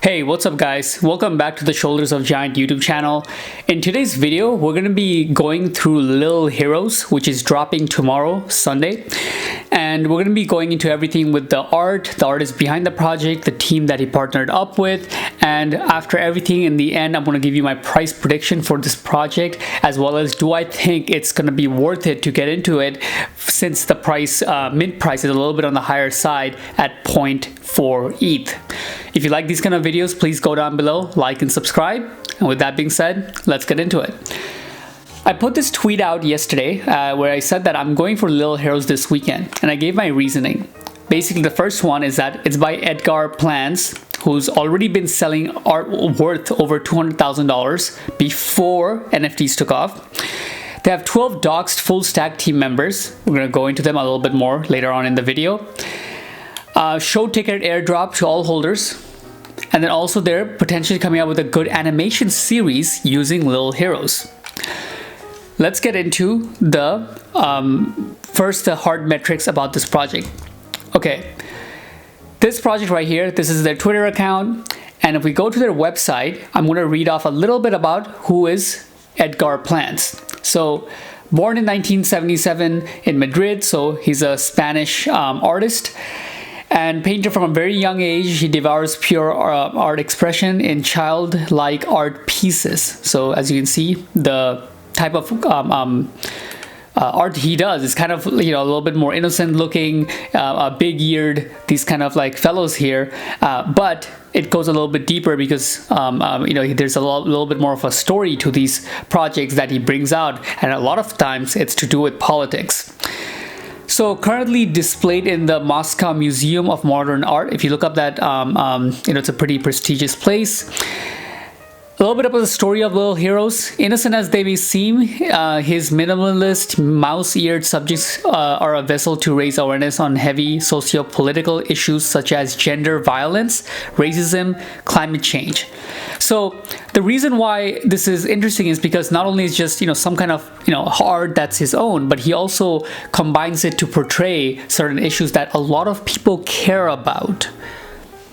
Hey, what's up guys? Welcome back to the Shoulders of Giant YouTube channel. In today's video, we're going to be going through Lil Heroes, which is dropping tomorrow, Sunday. And we're going to be going into everything with the artist behind the project, the team that he partnered up with. And after everything, in the end, I'm going to give you my price prediction for this project, as well as do I think it's going to be worth it to get into it since the price, mint price is a little bit on the higher side at 0.4 ETH. If you like these kind of videos, please go down below, like and subscribe. And with that being said, let's get into it. I put this tweet out yesterday where I said that I'm going for Lil Heroes this weekend, and I gave my reasoning. Basically, the first one is that it's by Edgardos, who's already been selling art worth over $200,000 before NFTs took off. They have 12 doxed full stack team members. We're going to go into them a little bit more later on in the video. Show ticket airdrop to all holders. And then also they're potentially coming out with a good animation series using Lil Heroes. Let's get into the first the hard metrics about this project. Okay, this project right here, this is their Twitter account. And if we go to their website, I'm going to read off a little bit about who is Edgardos. So born in 1977 in Madrid, so he's a Spanish artist. And painter from a very young age, he devours pure art expression in childlike art pieces. So as you can see, the type of art he does is kind of, a little bit more innocent looking, big-eared, these kind of like fellows here. But it goes a little bit deeper because, there's a little bit more of a story to these projects that he brings out. And a lot of times it's to do with politics. So currently displayed in the Moscow Museum of Modern Art. If you look up that, it's a pretty prestigious place. A little bit about the story of Lil Heroes. Innocent as they may seem, his minimalist, mouse-eared subjects are a vessel to raise awareness on heavy socio-political issues such as gender violence, racism, climate change. So the reason why this is interesting is because not only is just some kind of art that's his own, but he also combines it to portray certain issues that a lot of people care about.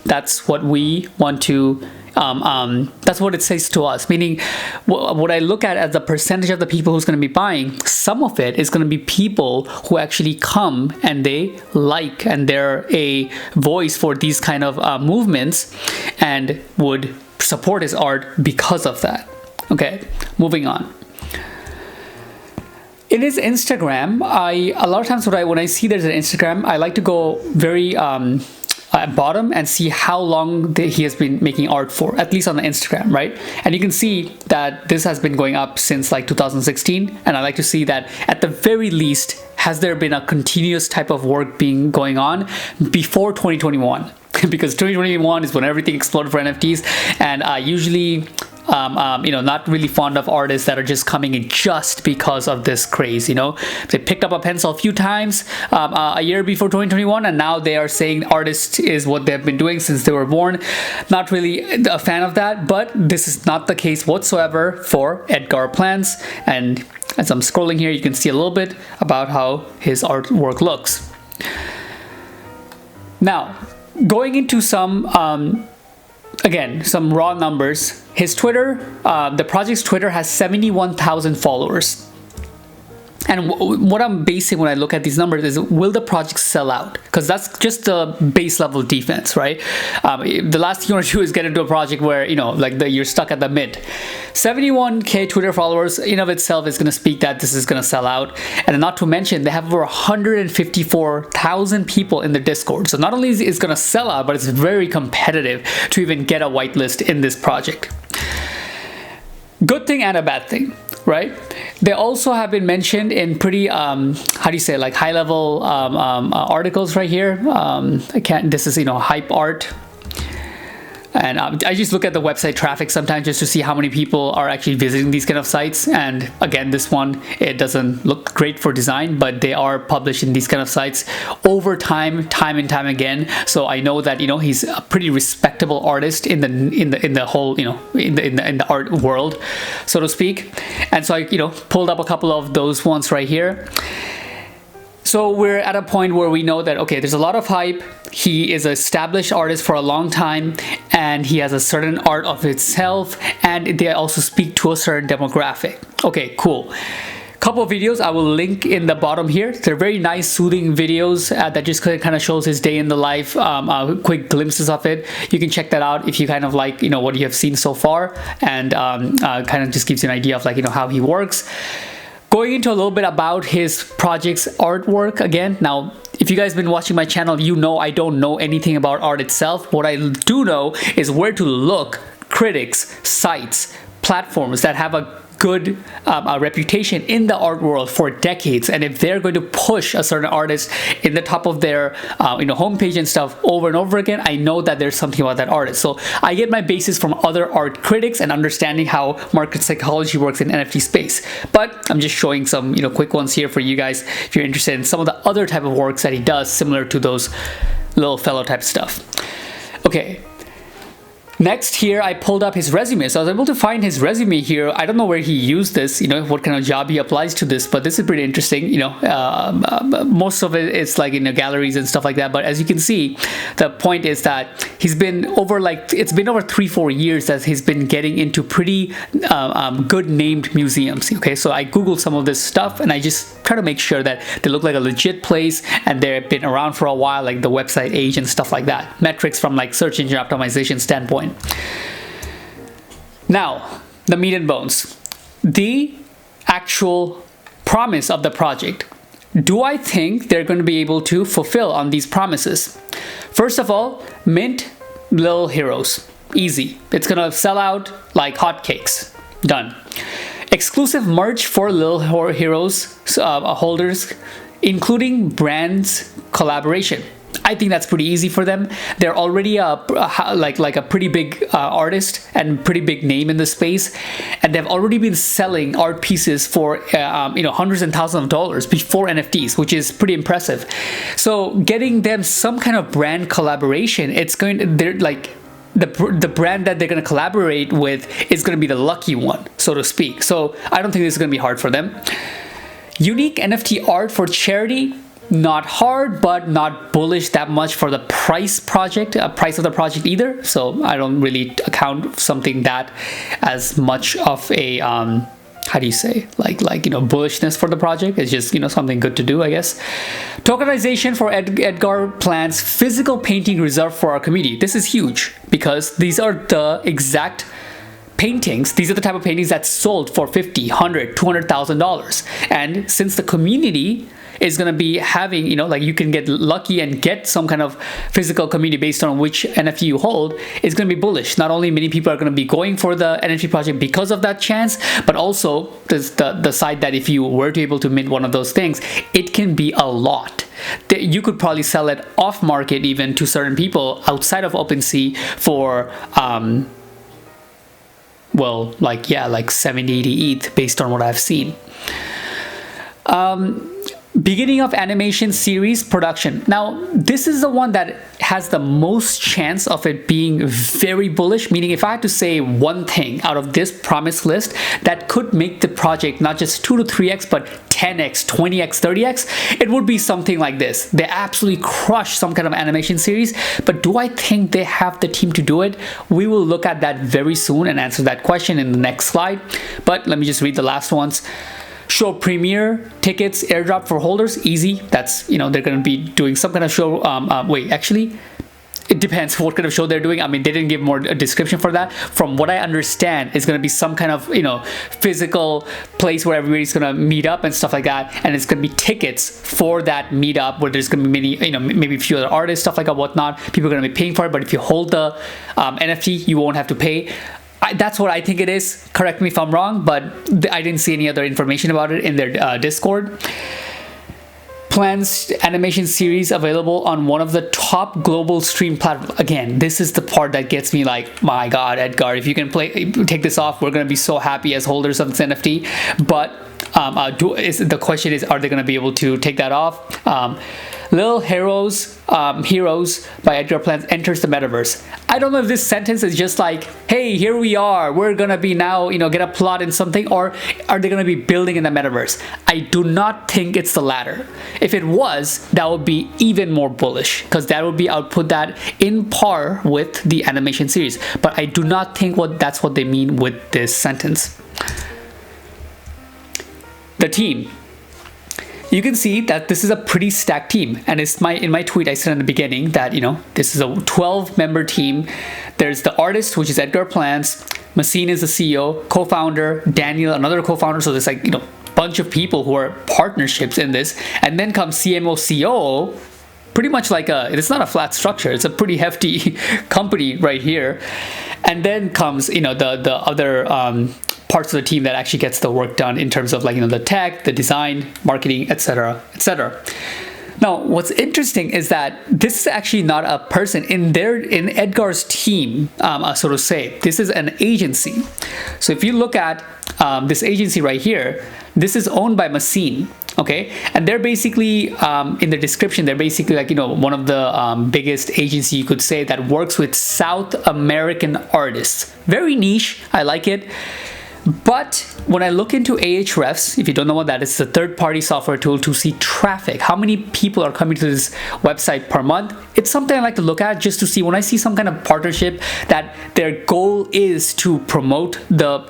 That's what we want to. That's what it says to us, meaning what I look at as the percentage of the people who's going to be buying, some of it is going to be people who actually come and they like and they're a voice for these kind of movements and would support his art because of that. Okay, moving on. In his Instagram, a lot of times when I see there's an Instagram, I like to go very at bottom and see how long he has been making art for, at least on the Instagram, right? And you can see that this has been going up since like 2016, and I like to see that at the very least, has there been a continuous type of work going on before 2021? Because 2021 is when everything exploded for NFTs, and usually not really fond of artists that are just coming in just because of this craze. They picked up a pencil a few times a year before 2021, and now they are saying artist is what they've been doing since they were born. Not really a fan of that, but this is not the case whatsoever for Edgardos. And as I'm scrolling here, you can see a little bit about how his artwork looks. Now, going into some again, some raw numbers. His Twitter, the project's Twitter has 71,000 followers. And what I'm basing when I look at these numbers is, will the project sell out? Because that's just the base level defense, right? The last thing you want to do is get into a project where, you're stuck at the mid. 71K Twitter followers in of itself is going to speak that this is going to sell out. And not to mention, they have over 154,000 people in the Discord. So not only is it going to sell out, but it's very competitive to even get a whitelist in this project. Good thing and a bad thing, right? They also have been mentioned in pretty, high level articles right here. This is, hype art. And I just look at the website traffic sometimes just to see how many people are actually visiting these kind of sites. And again, this one, it doesn't look great for design, but they are published in these kind of sites over time and time again. So I know that he's a pretty respectable artist in the whole in the art world, so to speak. And so I pulled up a couple of those ones right here. So we're at a point where we know that, okay, there's a lot of hype. He is an established artist for a long time, and he has a certain art of itself, and they also speak to a certain demographic. Okay, cool. Couple of videos I will link in the bottom here. They're very nice, soothing videos that just kind of shows his day in the life, quick glimpses of it. You can check that out if you kind of like, what you have seen so far, and kind of just gives you an idea of like, how he works. Going into a little bit about his project's artwork again. Now, if you guys have been watching my channel, you know I don't know anything about art itself. What I do know is where to look, critics, sites, platforms that have a good reputation in the art world for decades, and if they're going to push a certain artist in the top of their homepage and stuff over and over again, I know that there's something about that artist. So I get my basis from other art critics and understanding how market psychology works in NFT space. But I'm just showing some quick ones here for you guys if you're interested in some of the other type of works that he does, similar to those little fellow type stuff. Okay. Next here, I pulled up his resume. So I was able to find his resume here. I don't know where he used this, what kind of job he applies to this, but this is pretty interesting. Most of it is like in the galleries and stuff like that. But as you can see, the point is that he's been over it's been over 3-4 years that he's been getting into pretty good named museums. Okay, so I Googled some of this stuff and I just try to make sure that they look like a legit place and they've been around for a while, like the website age and stuff like that. Metrics from like search engine optimization standpoint. Now, the meat and bones, the actual promise of the project. Do I think they're going to be able to fulfill on these promises? First of all, mint Lil Heroes. Easy. It's going to sell out like hotcakes. Done. Exclusive merch for Lil Heroes holders, including brands collaboration. I think that's pretty easy for them. They're already like a pretty big artist and pretty big name in the space, and they've already been selling art pieces for hundreds and thousands of dollars before NFTs, which is pretty impressive. So getting them some kind of brand collaboration, they're like the brand that they're going to collaborate with is going to be the lucky one, so to speak. So I don't think this is going to be hard for them. Unique NFT art for charity. Not hard, but not bullish that much for the price of the project either. So I don't really account something that as much of a how do you say, bullishness for the project. It's just something good to do, I guess. Tokenization for Edgar plans physical painting reserved for our community. This is huge because these are the exact paintings. These are the type of paintings that's sold for $50, $100, $200,000. And since the community is going to be having, you can get lucky and get some kind of physical community based on which NFT you hold, it's going to be bullish. Not only many people are going to be going for the NFT project because of that chance, but also the side that if you were to able to mint one of those things, it can be a lot. You could probably sell it off market even to certain people outside of OpenSea for like 70, 80 ETH based on what I've seen. Beginning of animation series production. Now, this is the one that has the most chance of it being very bullish, meaning if I had to say one thing out of this promise list that could make the project not just 2 to 3x, but 10x, 20x, 30x, it would be something like this. They absolutely crush some kind of animation series, but do I think they have the team to do it? We will look at that very soon and answer that question in the next slide. But let me just read the last ones. Show premiere tickets airdrop for holders. Easy. That's they're going to be doing some kind of show. Wait, actually, it depends what kind of show they're doing. I mean, they didn't give more a description for that. From what I understand, it's going to be some kind of physical place where everybody's going to meet up and stuff like that, and it's going to be tickets for that meetup where there's going to be many maybe a few other artists, stuff like that, whatnot. People are going to be paying for it, but if you hold the NFT, you won't have to pay. That's what I think it is. Correct me if I'm wrong, but I didn't see any other information about it in their Discord. Plans animation series available on one of the top global stream platforms. Again, this is the part that gets me like, my God, Edgar, if you can take this off, we're going to be so happy as holders of this NFT. But the question is, are they going to be able to take that off? Lil Heroes, Heroes by Edgar Plants enters the metaverse. I don't know if this sentence is just like, hey, here we are, we're gonna be now, get a plot in something, or are they gonna be building in the metaverse? I do not think it's the latter. If it was, that would be even more bullish, because that would be, I would put that in par with the animation series. But I do not think that's what they mean with this sentence. The team. You can see that this is a pretty stacked team, and it's in my tweet I said in the beginning that this is a 12-member team. There's the artist, which is Edgar Plants. Massine is the CEO, co-founder. Daniel, another co-founder. So there's like bunch of people who are partnerships in this, and then comes CMO, COO. Pretty much like it's not a flat structure. It's a pretty hefty company right here, and then comes the other parts of the team that actually gets the work done in terms of like the tech, the design, marketing, etc., etc. Now, what's interesting is that this is actually not a person in Edgar's team, so to say. This is an agency. So if you look at this agency right here, this is owned by Massine. Okay, and they're basically in the description, they're basically like one of the biggest agency, you could say, that works with South American artists. Very niche. I like it. But when I look into Ahrefs, if you don't know what that is, it's a third-party software tool to see traffic. How many people are coming to this website per month? It's something I like to look at just to see when I see some kind of partnership that their goal is to promote the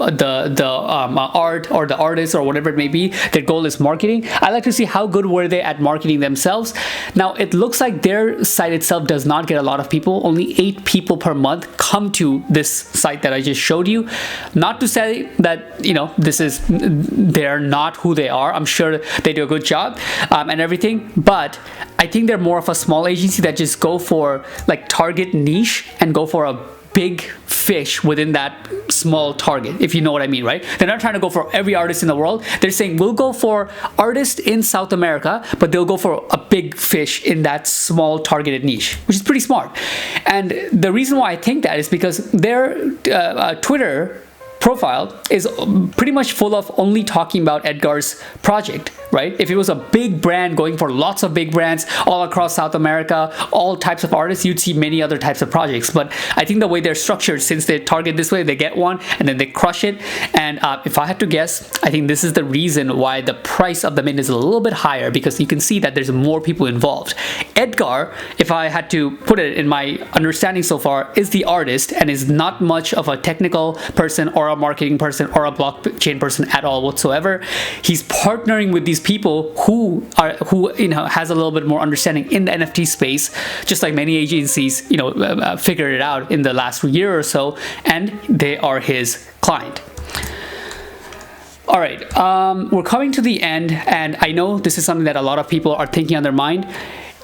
art or the artist or whatever it may be. Their goal is marketing. I like to see how good were they at marketing themselves. Now, it looks like their site itself does not get a lot of people. Only 8 people per month come to this site that I just showed you. Not to say that they're not who they are. I'm sure they do a good job and everything, but I think they're more of a small agency that just go for like target niche and go for a big fish within that small target, if you know what I mean, right? They're not trying to go for every artist in the world. They're saying we'll go for artists in South America, but they'll go for a big fish in that small targeted niche, which is pretty smart. And the reason why I think that is because their Twitter profile is pretty much full of only talking about Edgar's project, right? If it was a big brand going for lots of big brands all across South America, all types of artists, you'd see many other types of projects. But I think the way they're structured, since they target this way, they get one and then they crush it. And if I had to guess, I think this is the reason why the price of the mint is a little bit higher, because you can see that there's more people involved. Edgar, if I had to put it in my understanding so far, is the artist and is not much of a technical person or a marketing person or a blockchain person at all whatsoever. He's partnering with these people who has a little bit more understanding in the NFT space, just like many agencies figured it out in the last year or so, and they are his client. All right, we're coming to the end, and I know this is something that a lot of people are thinking on their mind.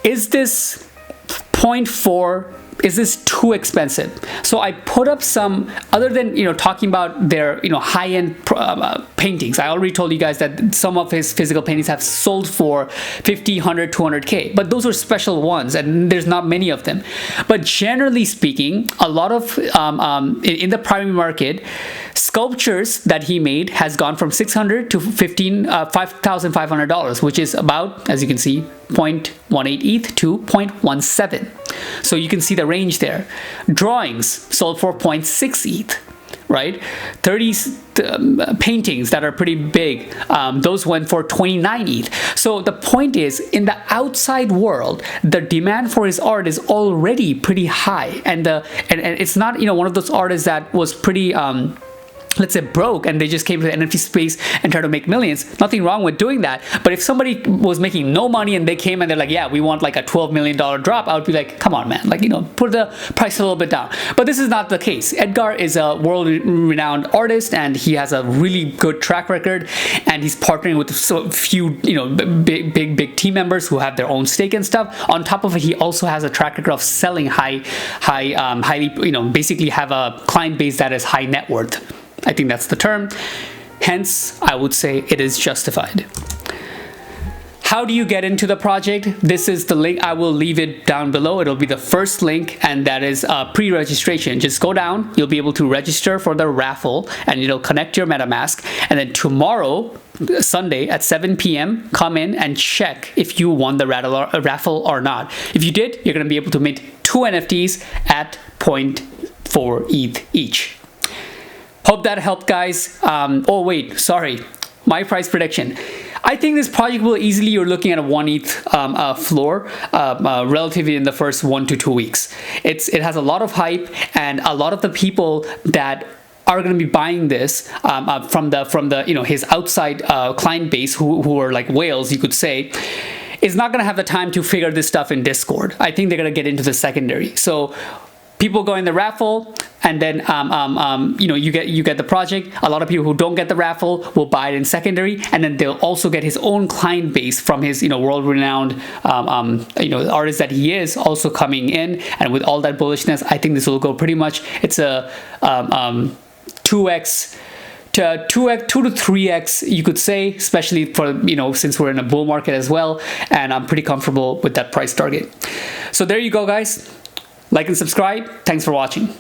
Is this 0.4? Is this too expensive? So I put up some, other than talking about their high-end paintings. I already told you guys that some of his physical paintings have sold for 50, 100, 200K, but those are special ones, and there's not many of them. But generally speaking, a lot of in the primary market, sculptures that he made has gone from $600 to $5,500, which is about, as you can see, 0.18 ETH to 0.17. So you can see the range there. Drawings sold for 0.6 ETH, right? 30 paintings that are pretty big, those went for 29 ETH. So the point is, in the outside world, the demand for his art is already pretty high, and it's not one of those artists that was pretty let's say broke and they just came to the NFT space and tried to make millions. Nothing wrong with doing that. But if somebody was making no money and they came and they're like, yeah, we want like a $12 million drop, I would be like, come on, man, like, put the price a little bit down. But this is not the case. Edgar is a world-renowned artist, and he has a really good track record, and he's partnering with so few, big team members who have their own stake and stuff. On top of it, he also has a track record of selling highly, basically have a client base that is high net worth. I think that's the term. Hence, I would say it is justified. How do you get into the project? This is the link. I will leave it down below. It'll be the first link, and that is pre-registration. Just go down. You'll be able to register for the raffle, and it'll connect your MetaMask. And then tomorrow, Sunday at 7 p.m., come in and check if you won the raffle or not. If you did, you're going to be able to mint 2 NFTs at 0.4 ETH each. Hope that helped, guys. Oh wait, sorry. My price prediction. I think this project will easily, you're looking at a 1 ETH floor relatively in the first 1 to 2 weeks. It has a lot of hype, and a lot of the people that are going to be buying this from the his outside client base who are like whales, you could say, is not going to have the time to figure this stuff in Discord. I think they're going to get into the secondary. So people go in the raffle, and then you get the project. A lot of people who don't get the raffle will buy it in secondary, and then they'll also get his own client base from his world-renowned artist that he is also coming in. And with all that bullishness, I think this will go pretty much. It's a 2x to 3x, you could say, especially for since we're in a bull market as well. And I'm pretty comfortable with that price target. So there you go, guys. Like and subscribe. Thanks for watching.